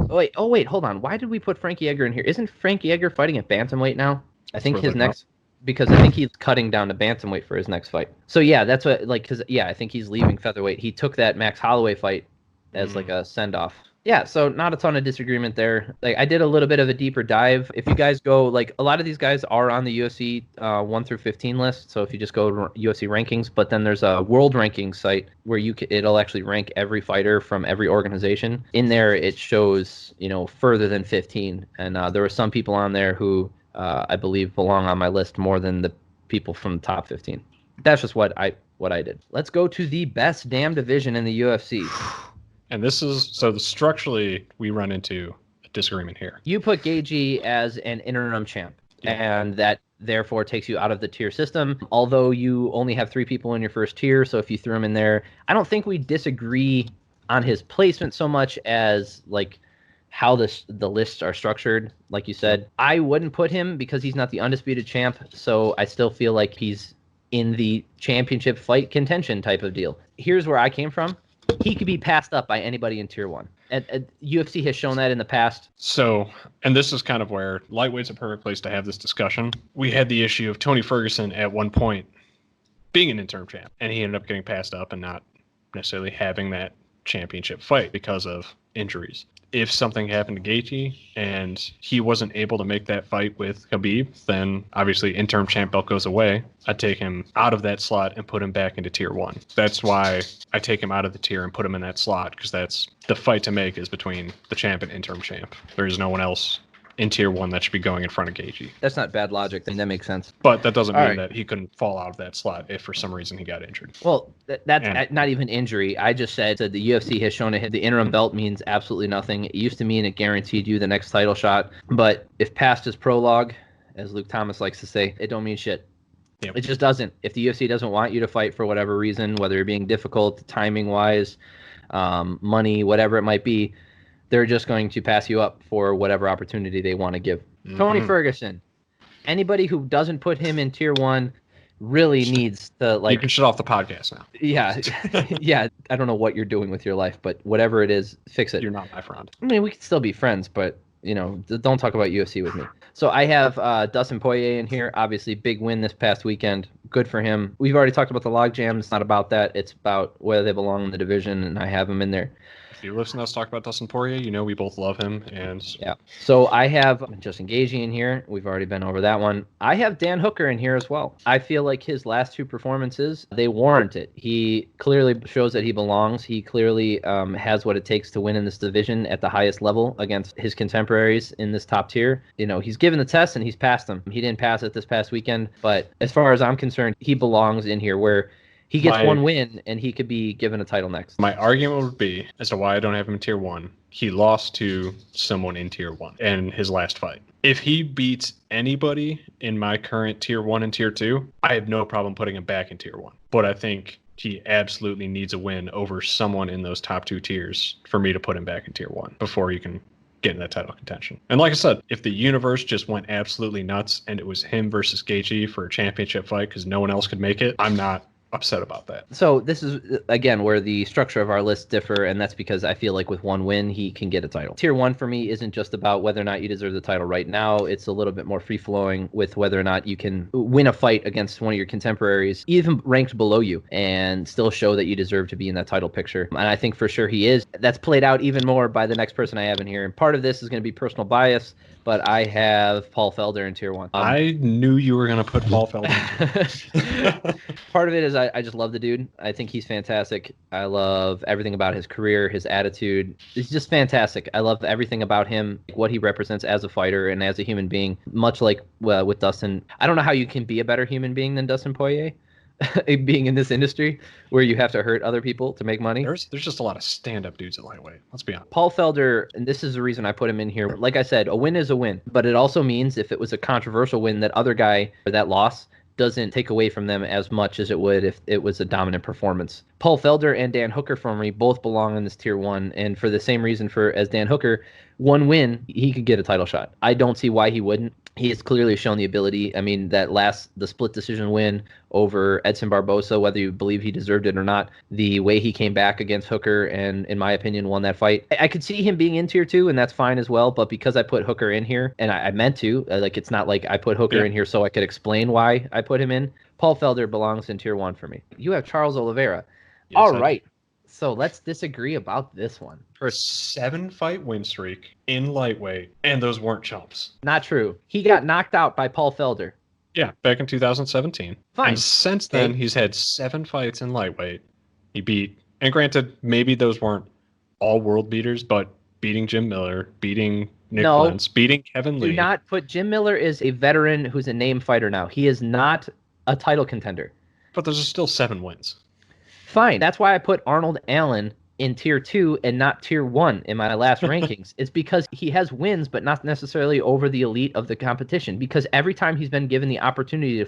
Oh wait, hold on. Why did we put Frankie Edgar in here? Isn't Frankie Edgar fighting at bantamweight now? I think his next, because I think he's cutting down to bantamweight for his next fight. So yeah, that's what, I think he's leaving featherweight. He took that Max Holloway fight as like a send off. Yeah, so not a ton of disagreement there. Like, I did a little bit of a deeper dive. If you guys go, like, a lot of these guys are on the UFC 1 through 15 list. So if you just go to UFC rankings, but then there's a world ranking site where it'll actually rank every fighter from every organization. In there, it shows, further than 15. And there were some people on there who I believe belong on my list more than the people from the top 15. That's just what I did. Let's go to the best damn division in the UFC. And this is, structurally, we run into a disagreement here. You put Gaethje as an interim champ, and that therefore takes you out of the tier system, although you only have 3 people in your first tier, so if you threw him in there, I don't think we disagree on his placement so much as, like, how the lists are structured. Like you said, I wouldn't put him because he's not the undisputed champ, so I still feel like he's in the championship fight contention type of deal. Here's where I came from. He could be passed up by anybody in tier 1. And UFC has shown that in the past. So, and this is kind of where lightweight's a perfect place to have this discussion. We had the issue of Tony Ferguson at one point being an interim champ, and he ended up getting passed up and not necessarily having that championship fight because of injuries. If something happened to Gaethje and he wasn't able to make that fight with Khabib, then obviously interim champ belt goes away. I'd take him out of that slot and put him back into tier 1. That's why I take him out of the tier and put him in that slot, because that's the fight to make is between the champ and interim champ. There is no one else in tier 1 that should be going in front of Gaethje. That's not bad logic. Then that makes sense. But that doesn't mean that he couldn't fall out of that slot if for some reason he got injured. Well, that's not even injury. I just said that the UFC has shown it. The interim belt means absolutely nothing. It used to mean it guaranteed you the next title shot. But if past is prologue, as Luke Thomas likes to say, it don't mean shit. Yep. It just doesn't. If the UFC doesn't want you to fight for whatever reason, whether you're being difficult, timing-wise, money, whatever it might be, They're just going to pass you up for whatever opportunity they want to give. Tony Ferguson, anybody who doesn't put him in tier 1 really needs to You can shut off the podcast now. Yeah. Yeah. I don't know what you're doing with your life, but whatever it is, fix it. You're not my friend. I mean, we can still be friends, but don't talk about UFC with me. So I have Dustin Poirier in here. Obviously, big win this past weekend. Good for him. We've already talked about the logjam. It's not about that. It's about whether they belong in the division, and I have him in there. If you listen to us talk about Dustin Poirier, you know we both love him. And yeah. So I have Justin Gaethje in here. We've already been over that one. I have Dan Hooker in here as well. I feel like his last 2 performances, they warrant it. He clearly shows that he belongs. He clearly has what it takes to win in this division at the highest level against his contemporaries in this top tier. He's given the test and he's passed them. He didn't pass it this past weekend, but as far as I'm concerned, he belongs in here where he gets one win, and he could be given a title next. My argument would be, as to why I don't have him in tier 1, he lost to someone in tier 1 in his last fight. If he beats anybody in my current tier 1 and tier 2, I have no problem putting him back in tier 1. But I think he absolutely needs a win over someone in those top 2 tiers for me to put him back in tier 1 before you can get in that title contention. And like I said, if the universe just went absolutely nuts and it was him versus Gaethje for a championship fight because no one else could make it, I'm not upset about that. So this is, again, where the structure of our lists differ, and that's because I feel like with one win, he can get a title. Tier 1 for me isn't just about whether or not you deserve the title right now. It's a little bit more free-flowing with whether or not you can win a fight against one of your contemporaries, even ranked below you, and still show that you deserve to be in that title picture. And I think for sure he is. That's played out even more by the next person I have in here. And part of this is going to be personal bias, but I have Paul Felder in tier 1. I knew you were going to put Paul Felder. Part of it is I just love the dude. I think he's fantastic. I love everything about his career, his attitude. He's just fantastic. I love everything about him, what he represents as a fighter and as a human being, much like with Dustin. I don't know how you can be a better human being than Dustin Poirier. Being in this industry where you have to hurt other people to make money. There's just a lot of stand-up dudes at lightweight. Let's be honest. Paul Felder, and this is the reason I put him in here. Like I said, a win is a win, but it also means if it was a controversial win, that other guy or that loss doesn't take away from them as much as it would if it was a dominant performance. Paul Felder and Dan Hooker for me both belong in this tier 1, and for the same reason as Dan Hooker, one win, he could get a title shot. I don't see why he wouldn't. He has clearly shown the ability. I mean, the split decision win over Edson Barbosa, whether you believe he deserved it or not, the way he came back against Hooker and, in my opinion, won that fight. I could see him being in tier 2, and that's fine as well. But because I put Hooker in here, and I meant to, it's not like I put Hooker in here so I could explain why I put him in. Paul Felder belongs in tier 1 for me. You have Charles Oliveira. Yes, all right. So let's disagree about this one. For a 7-fight win streak in lightweight, and those weren't chumps. Not true. He got knocked out by Paul Felder. Yeah, back in 2017. Fine. And since then, he's had 7 fights in lightweight. He beat, and granted, maybe those weren't all world beaters, but beating Jim Miller, beating Nick Lentz, beating Kevin Lee. Do not put Jim Miller is a veteran who's a name fighter now. He is not a title contender. But those are still 7 wins. Fine. That's why I put Arnold Allen in tier 2 and not tier 1 in my last rankings. It's because he has wins, but not necessarily over the elite of the competition. Because every time he's been given the opportunity to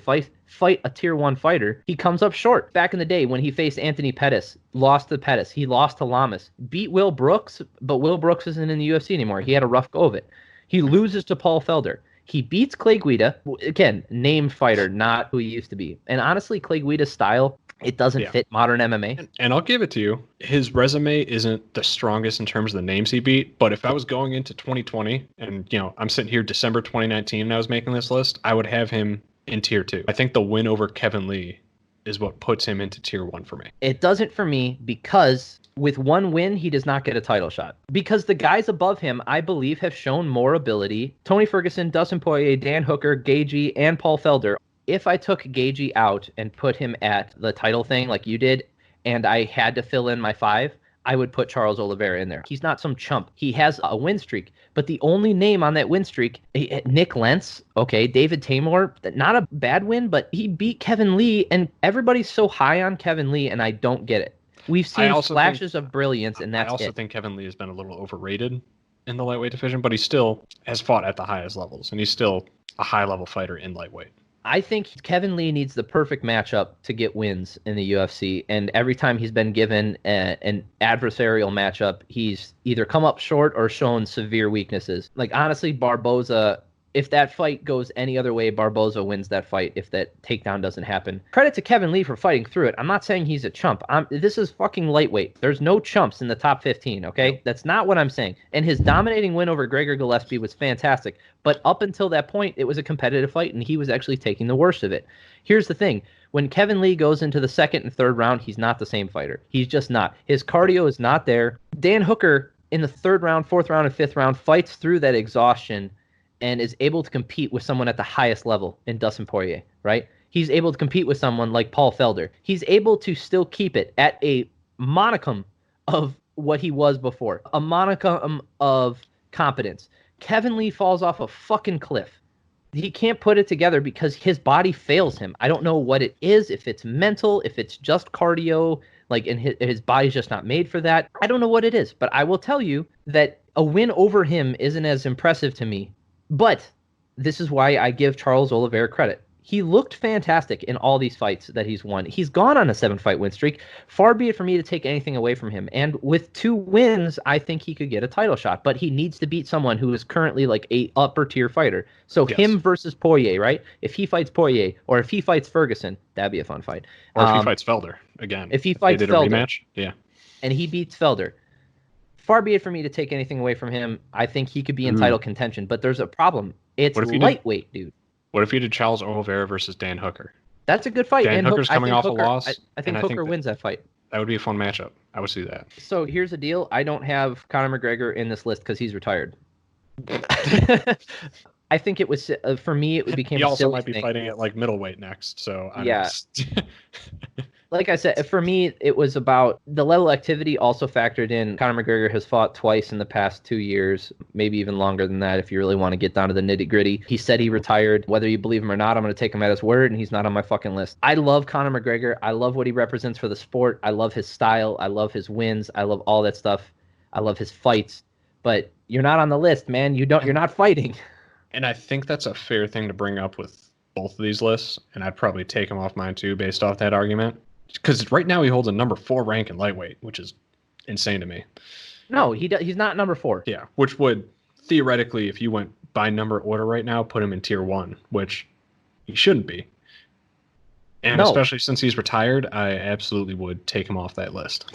fight a tier 1 fighter, he comes up short. Back in the day when he faced Anthony Pettis, lost to Pettis, he lost to Lamas, beat Will Brooks, but Will Brooks isn't in the UFC anymore. He had a rough go of it. He loses to Paul Felder. He beats Clay Guida, again, named fighter, not who he used to be. And honestly, Clay Guida's style, it doesn't fit modern MMA. And I'll give it to you. His resume isn't the strongest in terms of the names he beat, but if I was going into 2020 and, I'm sitting here December 2019 and I was making this list, I would have him in tier 2. I think the win over Kevin Lee is what puts him into tier 1 for me. It doesn't for me because with one win, he does not get a title shot. Because the guys above him, I believe, have shown more ability. Tony Ferguson, Dustin Poirier, Dan Hooker, Gaethje, and Paul Felder. If I took Gaethje out and put him at the title thing like you did, and I had to fill in my 5, I would put Charles Oliveira in there. He's not some chump. He has a win streak, but the only name on that win streak, Nick Lentz, okay, David Tamor, not a bad win, but he beat Kevin Lee, and everybody's so high on Kevin Lee, and I don't get it. We've seen flashes of brilliance, and that's it. I also think Kevin Lee has been a little overrated in the lightweight division, but he still has fought at the highest levels, and he's still a high-level fighter in lightweight. I think Kevin Lee needs the perfect matchup to get wins in the UFC. And every time he's been given an adversarial matchup, he's either come up short or shown severe weaknesses. Like, honestly, Barboza, if that fight goes any other way, Barboza wins that fight if that takedown doesn't happen. Credit to Kevin Lee for fighting through it. I'm not saying he's a chump. This is fucking lightweight. There's no chumps in the top 15, okay? Nope. That's not what I'm saying. And his dominating win over Gregor Gillespie was fantastic. But up until that point, it was a competitive fight, and he was actually taking the worst of it. Here's the thing. When Kevin Lee goes into the second and third round, he's not the same fighter. He's just not. His cardio is not there. Dan Hooker, in the third round, fourth round, and fifth round, fights through that exhaustion and is able to compete with someone at the highest level in Dustin Poirier, right? He's able to compete with someone like Paul Felder. He's able to still keep it at a monicum of what he was before, a monicum of competence. Kevin Lee falls off a fucking cliff. He can't put it together because his body fails him. I don't know what it is, if it's mental, if it's just cardio, like, and his body's just not made for that. I don't know what it is, but I will tell you that a win over him isn't as impressive to me. But this is why I give Charles Oliveira credit. He looked fantastic in all these fights that he's won. He's gone on a 7-fight win streak. Far be it for me to take anything away from him. And with 2 wins, I think he could get a title shot. But he needs to beat someone who is currently like a upper tier fighter. So yes. Him versus Poirier, right? If he fights Poirier or if he fights Ferguson, that'd be a fun fight. Or if he fights Felder again. If he fights Felder, rematch, yeah, and he beats Felder. Far be it for me to take anything away from him. I think he could be in title contention, but there's a problem. It's lightweight, dude. What if you did Charles Oliveira versus Dan Hooker? That's a good fight. Dan Hooker's coming off a loss. I think Hooker wins that fight. That would be a fun matchup. I would see that. So here's the deal. I don't have Conor McGregor in this list because he's retired. I think it was, for me, it became he a also silly might be thing. Fighting at like middleweight next. So yeah. Like I said, for me, it was about the level of activity also factored in. Conor McGregor has fought twice in the past 2 years, maybe even longer than that if you really want to get down to the nitty gritty. He said he retired. Whether you believe him or not, I'm going to take him at his word, and he's not on my fucking list. I love Conor McGregor. I love what he represents for the sport. I love his style. I love his wins. I love all that stuff. I love his fights. But you're not on the list, man. You're not fighting. And I think that's a fair thing to bring up with both of these lists, and I'd probably take him off mine too based off that argument. Because right now he holds a number 4 rank in lightweight, which is insane to me. No, he's not number 4. Yeah, which would theoretically, if you went by number order right now, put him in tier 1, which he shouldn't be. And especially since he's retired, I absolutely would take him off that list.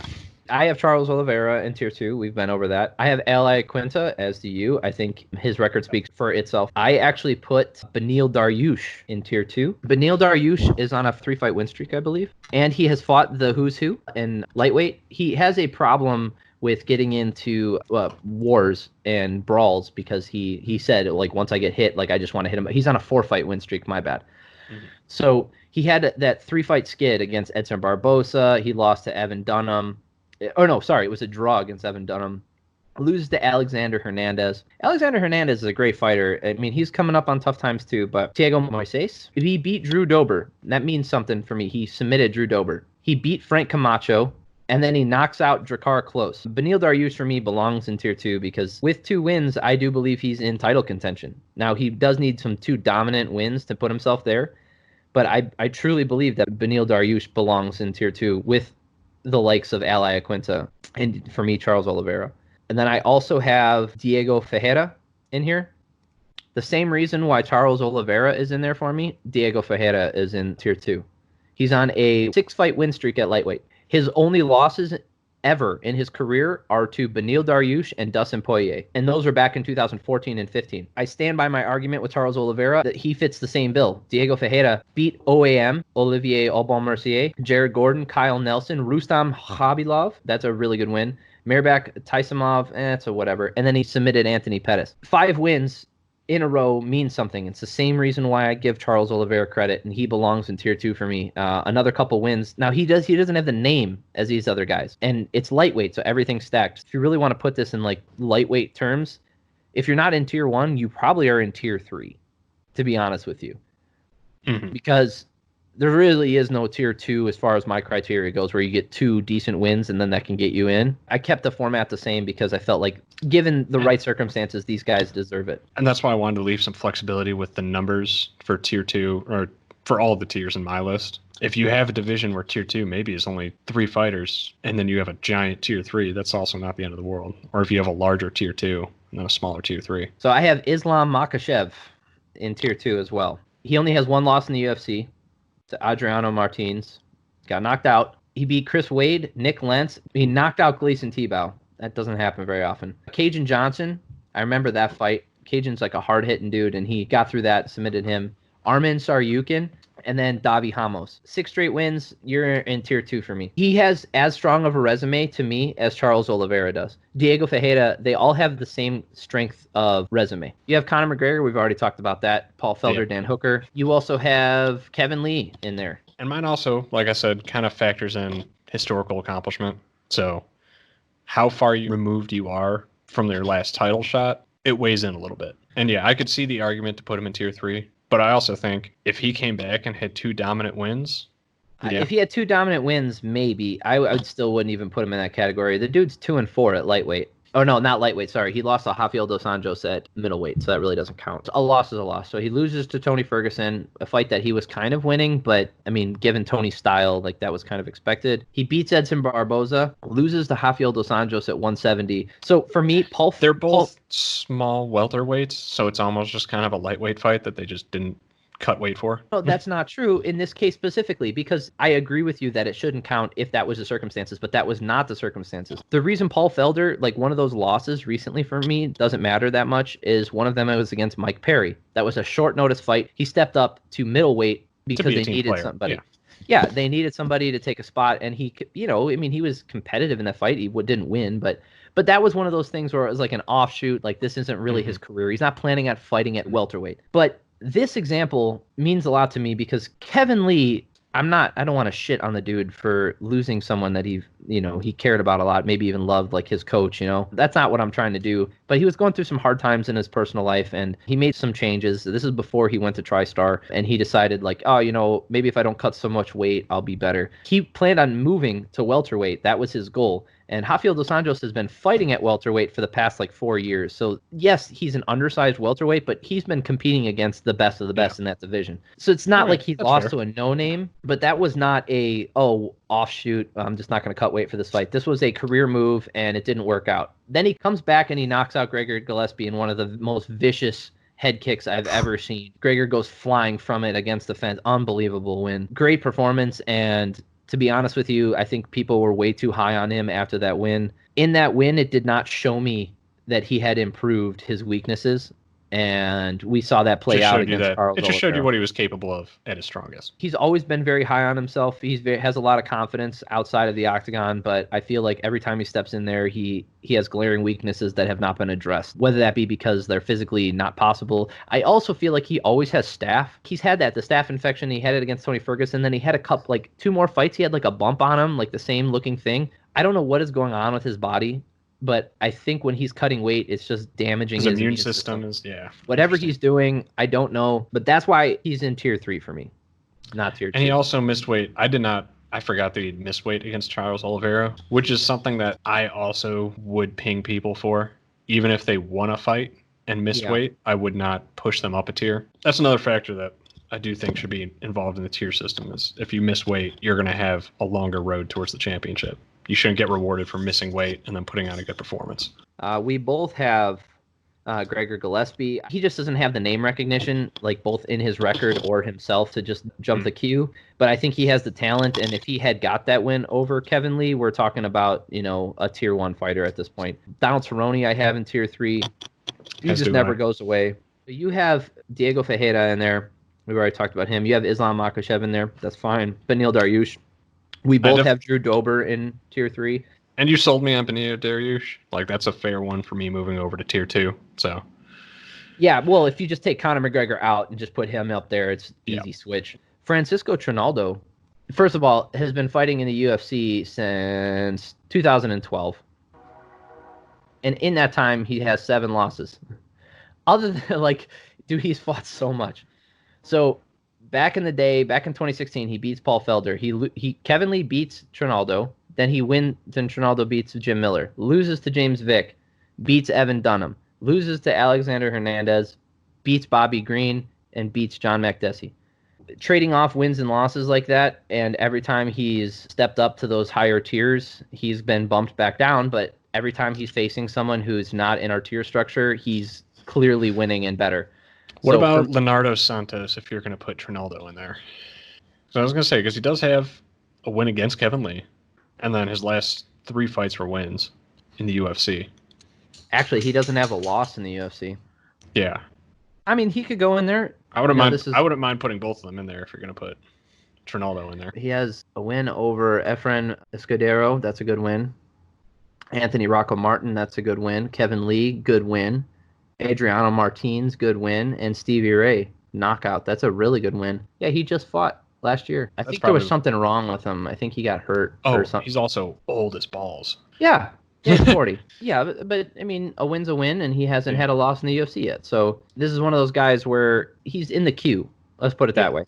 I have Charles Oliveira in tier 2. We've been over that. I have Ali Quinta, as do you. I think his record speaks for itself. I actually put Beneil Dariush in tier 2. Beneil Dariush is on a 3-fight win streak, I believe. And he has fought the who's who in lightweight. He has a problem with getting into wars and brawls because he said, like, once I get hit, like, I just want to hit him. He's on a 4-fight win streak, my bad. Mm-hmm. So he had that 3-fight skid against Edson Barbosa. He lost to Evan Dunham. Oh, no, sorry. It was a draw against Evan Dunham. Loses to Alexander Hernandez. Alexander Hernandez is a great fighter. I mean, he's coming up on tough times too, but Thiago Moises, he beat Drew Dober. That means something for me. He submitted Drew Dober. He beat Frank Camacho, and then he knocks out Drakkar Klose. Beneil Dariush, for me, belongs in tier 2 because with 2 wins, I do believe he's in title contention. Now, he does need some 2 dominant wins to put himself there, but I truly believe that Beneil Dariush belongs in tier 2 with the likes of Ali Quinta, and for me, Charles Oliveira. And then I also have Diego Ferreira in here. The same reason why Charles Oliveira is in there for me, Diego Ferreira is in tier 2. He's on a 6-fight win streak at lightweight. His only losses ever in his career are to Beneil Dariush and Dustin Poirier, and those are back in 2014 and 15. I stand by my argument with Charles Oliveira that he fits the same bill. Diego Ferreira beat OAM, Olivier Aubin-Mercier, Jared Gordon, Kyle Nelson, Rustam Khabilov. That's a really good win. Mirbek Taisimov, it's a whatever. And then he submitted Anthony Pettis. 5 wins in a row means something. It's the same reason why I give Charles Oliveira credit, and he belongs in tier 2 for me. Another couple wins. Now he doesn't have the name as these other guys, and it's lightweight, so everything's stacked. If you really want to put this in like lightweight terms, if you're not in tier 1, you probably are in tier 3, to be honest with you, because there really is no tier 2 as far as my criteria goes, where you get 2 decent wins and then that can get you in. I kept the format the same because I felt like, given the right circumstances, these guys deserve it. And that's why I wanted to leave some flexibility with the numbers for tier 2, or for all the tiers in my list. If you have a division where tier 2 maybe is only 3 fighters, and then you have a giant tier 3, that's also not the end of the world. Or if you have a larger tier 2 and then a smaller tier 3. So I have Islam Makhachev in tier 2 as well. He only has one loss in the UFC to Adriano Martins. Got knocked out. He beat Chris Wade, Nick Lentz. He knocked out Gleason Tebow. That doesn't happen very often. Cajun Johnson, I remember that fight. Cajun's like a hard-hitting dude, and he got through that, submitted him. Armin Saryukin, and then Davi Ramos. 6 straight wins. You're in tier 2 for me. He has as strong of a resume to me as Charles Oliveira does. Diego Ferreira, they all have the same strength of resume. You have Conor McGregor. We've already talked about that. Paul Felder, yeah. Dan Hooker. You also have Kevin Lee in there. And mine also, like I said, kind of factors in historical accomplishment. So how far removed you are from their last title shot, it weighs in a little bit. And yeah, I could see the argument to put him in tier 3. But I also think if he came back and had 2 dominant wins. Yeah. If he had 2 dominant wins, maybe. I still wouldn't even put him in that category. The dude's 2-4 at lightweight. Oh, no, not lightweight. Sorry. He lost to Rafael Dos Anjos at middleweight, so that really doesn't count. A loss is a loss. So he loses to Tony Ferguson, a fight that he was kind of winning, but, I mean, given Tony's style, like, that was kind of expected. He beats Edson Barboza, loses to Rafael Dos Anjos at 170. So, for me, they're both small welterweights, so it's almost just kind of a lightweight fight that they just didn't cut weight for. No, that's not true in this case specifically, because I agree with you that it shouldn't count if that was the circumstances, but that was not the circumstances. The reason Paul Felder, like one of those losses recently for me, doesn't matter that much is one of them was against Mike Perry. That was a short notice fight. He stepped up to middleweight because they needed somebody. Yeah, they needed somebody to take a spot, and he, you know, I mean, he was competitive in that fight. He didn't win, but that was one of those things where it was like an offshoot, like this isn't really his career. He's not planning on fighting at welterweight. But this example means a lot to me because Kevin Lee, I don't want to shit on the dude for losing someone that he cared about a lot, maybe even loved, like his coach, That's not what I'm trying to do. But he was going through some hard times in his personal life, and he made some changes. This is before he went to TriStar, and he decided, like, maybe if I don't cut so much weight, I'll be better. He planned on moving to welterweight. That was his goal. And Rafael Dos Anjos has been fighting at welterweight for the past, 4 years. So, yes, he's an undersized welterweight, but he's been competing against the best of the best in that division. So it's not like he lost to a no-name, but that was not a, offshoot, I'm just not going to cut weight for this fight. This was a career move, and it didn't work out. Then he comes back and he knocks out Gregor Gillespie in one of the most vicious head kicks I've ever seen. Gregor goes flying from it against the fence. Unbelievable win. Great performance, and to be honest with you, I think people were way too high on him after that win. In that win, it did not show me that he had improved his weaknesses, and we saw that play out against Carlos. It just showed you what he was capable of at his strongest. He's always been very high on himself. Has a lot of confidence outside of the octagon, but I feel like every time he steps in there, he has glaring weaknesses that have not been addressed, whether that be because they're physically not possible. I also feel like he always has staph. He's had the staph infection. He had it against Tony Ferguson. Then he had a couple, 2 more fights. He had a bump on him, the same looking thing. I don't know what is going on with his body, but I think when he's cutting weight, it's just damaging his immune system. Whatever he's doing, I don't know. But that's why he's in tier 3 for me, not tier 2. And he also missed weight. I forgot that he'd missed weight against Charles Oliveira, which is something that I also would ping people for. Even if they won a fight and missed weight, I would not push them up a tier. That's another factor that I do think should be involved in the tier system is if you miss weight, you're going to have a longer road towards the championship. You shouldn't get rewarded for missing weight and then putting on a good performance. We both have Gregor Gillespie. He just doesn't have the name recognition, both in his record or himself to just jump the queue. But I think he has the talent, and if he had got that win over Kevin Lee, we're talking about, a tier 1 fighter at this point. Donald Cerrone I have in tier 3. He just never goes away. You have Diego Ferreira in there. We've already talked about him. You have Islam Makhachev in there. That's fine. Beneil Dariush. We both have Drew Dober in tier 3. And you sold me on Beneil Dariush. That's a fair one for me moving over to tier 2. So, yeah, well, if you just take Conor McGregor out and just put him up there, it's easy switch. Francisco Trinaldo, first of all, has been fighting in the UFC since 2012. And in that time, he has 7 losses. Other than, dude, he's fought so much. So, back in the day, back in 2016, he beats Paul Felder. Kevin Lee beats Trinaldo. Then Trinaldo beats Jim Miller. Loses to James Vick. Beats Evan Dunham. Loses to Alexander Hernandez. Beats Bobby Green. And beats John Makdessi. trading off wins and losses like that, and every time he's stepped up to those higher tiers, he's been bumped back down. But every time he's facing someone who's not in our tier structure, he's clearly winning and better. What about Leonardo Santos if you're going to put Trinaldo in there? So I was going to say, because he does have a win against Kevin Lee, and then his last 3 fights were wins in the UFC. Actually, he doesn't have a loss in the UFC. Yeah. I mean, he could go in there. I wouldn't mind putting both of them in there if you're going to put Trinaldo in there. He has a win over Efren Escudero. That's a good win. Anthony Rocco Martin, that's a good win. Kevin Lee, good win. Adriano Martins, good win. And Stevie Ray, knockout. That's a really good win. Yeah, he just fought last year. I think there was something wrong with him. I think he got hurt or something. He's also old as balls. Yeah. Yeah, 40. Yeah, but I mean, a win's a win, and he hasn't had a loss in the UFC yet. So this is one of those guys where he's in the queue. Let's put it that way.